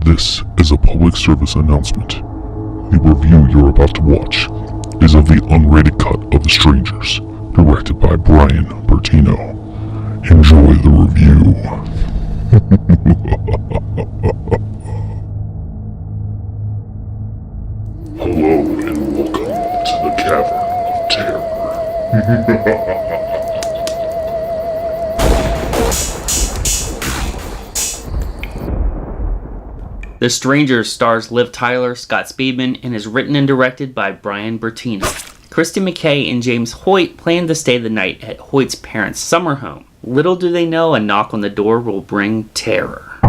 This is a public service announcement. The review you're about to watch is of the unrated cut of The Strangers, directed by Brian Bertino. Enjoy the review. Hello and welcome to the Cavern of Terror. The Strangers stars Liv Tyler, Scott Speedman, and is written and directed by Brian Bertino. Kristen McKay and James Hoyt plan to stay the night at Hoyt's parents' summer home. Little do they know a knock on the door will bring terror.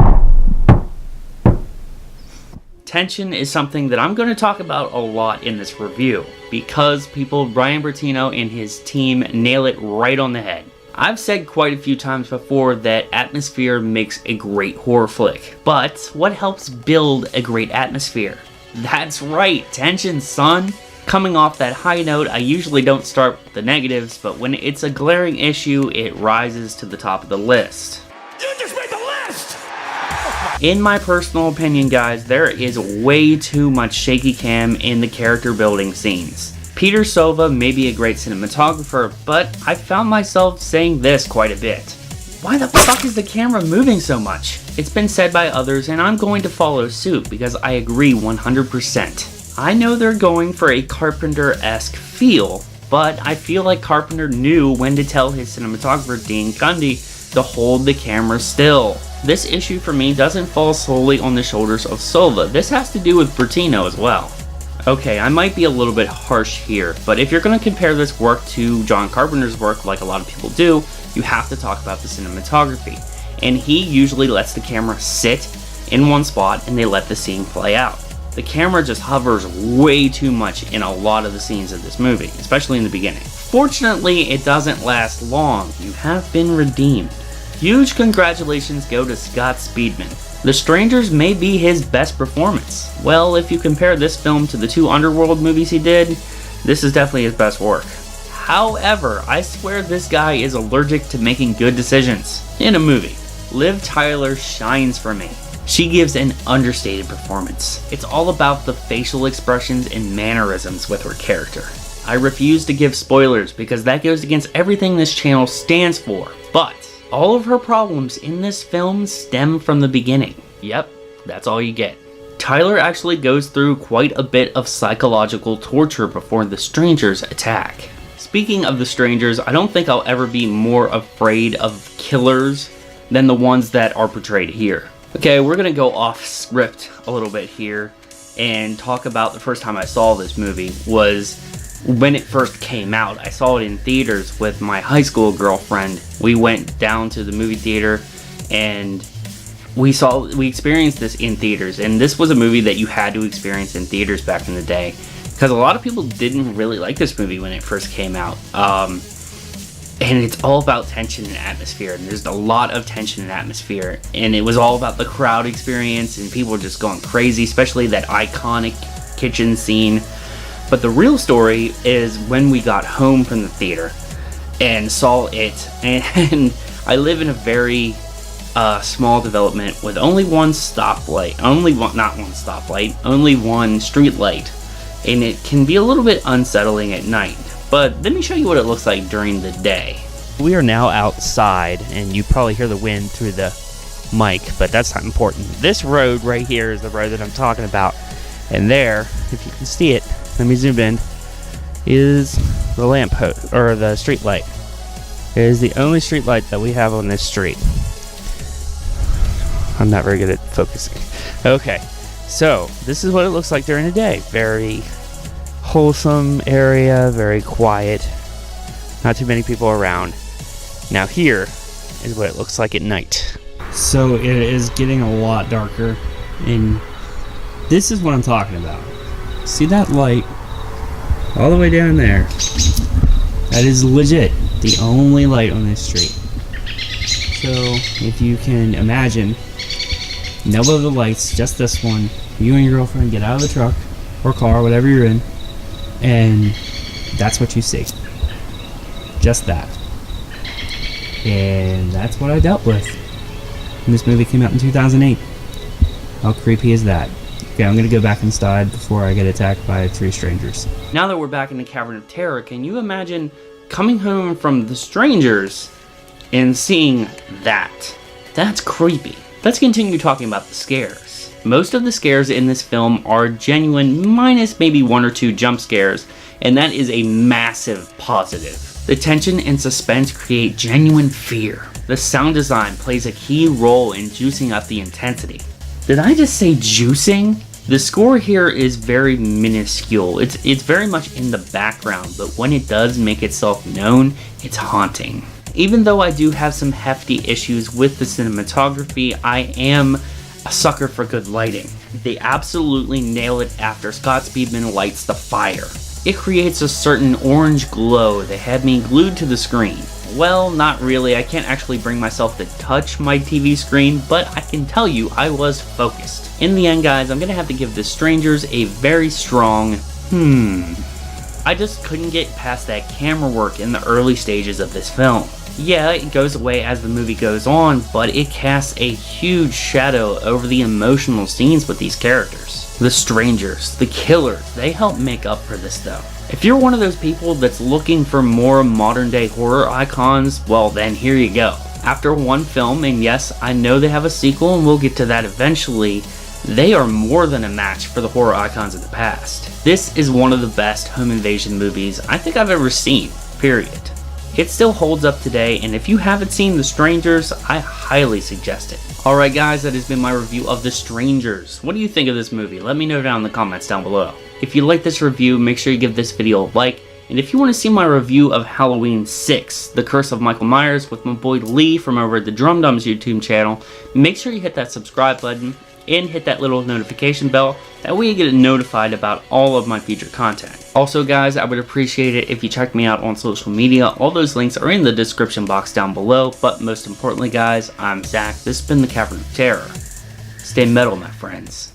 Tension is something that I'm going to talk about a lot in this review because Brian Bertino and his team nail it right on the head. I've said quite a few times before that atmosphere makes a great horror flick, but what helps build a great atmosphere? That's right, tension, son! Coming off that high note, I usually don't start with the negatives, but when it's a glaring issue, it rises to the top of the list. You just made the list! In my personal opinion, guys, there is way too much shaky cam in the character building scenes. Peter Sova may be a great cinematographer, but I found myself saying this quite a bit. Why the fuck is the camera moving so much? It's been said by others, and I'm going to follow suit because I agree 100%. I know they're going for a Carpenter-esque feel, but I feel like Carpenter knew when to tell his cinematographer Dean Cundy to hold the camera still. This issue for me doesn't fall solely on the shoulders of Sova. This has to do with Bertino as well. Okay, I might be a little bit harsh here, but if you're going to compare this work to John Carpenter's work like a lot of people do, you have to talk about the cinematography. And he usually lets the camera sit in one spot and they let the scene play out. The camera just hovers way too much in a lot of the scenes of this movie, especially in the beginning. Fortunately, it doesn't last long. You have been redeemed. Huge congratulations go to Scott Speedman. The Strangers may be his best performance. Well, if you compare this film to the two Underworld movies he did, this is definitely his best work. However, I swear this guy is allergic to making good decisions in a movie. Liv Tyler shines for me. She gives an understated performance. It's all about the facial expressions and mannerisms with her character. I refuse to give spoilers because that goes against everything this channel stands for, but all of her problems in this film stem from the beginning. Yep, that's all you get. Tyler actually goes through quite a bit of psychological torture before the Strangers attack. Speaking of the Strangers, I don't think I'll ever be more afraid of killers than the ones that are portrayed here. Okay, we're gonna go off script a little bit here and talk about the first time I saw this movie was when it first came out. I saw it in theaters with my high school girlfriend. We went down to the movie theater and we experienced this in theaters, and this was a movie that you had to experience in theaters back in the day because a lot of people didn't really like this movie when it first came out. And it's all about tension and atmosphere, and there's a lot of tension and atmosphere, and it was all about the crowd experience and people just going crazy, especially that iconic kitchen scene. But the real story is when we got home from the theater and saw it, and I live in a very small development with only one stoplight, only one street light, and it can be a little bit unsettling at night. But let me show you what it looks like during the day. We are now outside, and you probably hear the wind through the mic, but that's not important. This road right here is the road that I'm talking about, and there, if you can see it, let me zoom in, is the lamp post, or the street light. It is the only street light that we have on this street. I'm not very good at focusing. Okay, so this is what it looks like during the day. Very wholesome area, very quiet, not too many people around. Now here is what it looks like at night. So it is getting a lot darker, and this is what I'm talking about. See that light all the way down there? That is legit the only light on this street. So if you can imagine, no other lights, just this one. You and your girlfriend get out of the truck or car, whatever you're in, and that's what you see. Just that. And that's what I dealt with when this movie came out in 2008. How creepy is that? Okay, I'm gonna go back inside before I get attacked by 3 strangers. Now that we're back in the Cavern of Terror, can you imagine coming home from the strangers and seeing that? That's creepy. Let's continue talking about the scares. Most of the scares in this film are genuine, minus maybe 1 or 2 jump scares, and that is a massive positive. The tension and suspense create genuine fear. The sound design plays a key role in juicing up the intensity. Did I just say juicing? The score here is very minuscule. It's very much in the background, but when it does make itself known, it's haunting. Even though I do have some hefty issues with the cinematography, I am a sucker for good lighting. They absolutely nail it after Scott Speedman lights the fire. It creates a certain orange glow that had me glued to the screen. Well, not really. I can't actually bring myself to touch my TV screen, but I can tell you I was focused. In the end, guys, I'm gonna have to give The Strangers a very strong I just couldn't get past that camera work in the early stages of this film. Yeah, it goes away as the movie goes on, but it casts a huge shadow over the emotional scenes with these characters. The strangers, the killers, they help make up for this though. If you're one of those people that's looking for more modern day horror icons, well then here you go. After one film, and yes, I know they have a sequel and we'll get to that eventually, they are more than a match for the horror icons of the past. This is one of the best home invasion movies I think I've ever seen, period. It still holds up today, and if you haven't seen The Strangers, I highly suggest it. Alright guys, that has been my review of The Strangers. What do you think of this movie? Let me know down in the comments down below. If you like this review, make sure you give this video a like, and if you want to see my review of Halloween 6, The Curse of Michael Myers with my boy Lee from over at the Drum Dumbs YouTube channel, make sure you hit that subscribe button and hit that little notification bell. That way you get notified about all of my future content. Also guys, I would appreciate it if you check me out on social media. All those links are in the description box down below. But most importantly guys, I'm Zach. This has been the Cavern of Terror. Stay metal, my friends.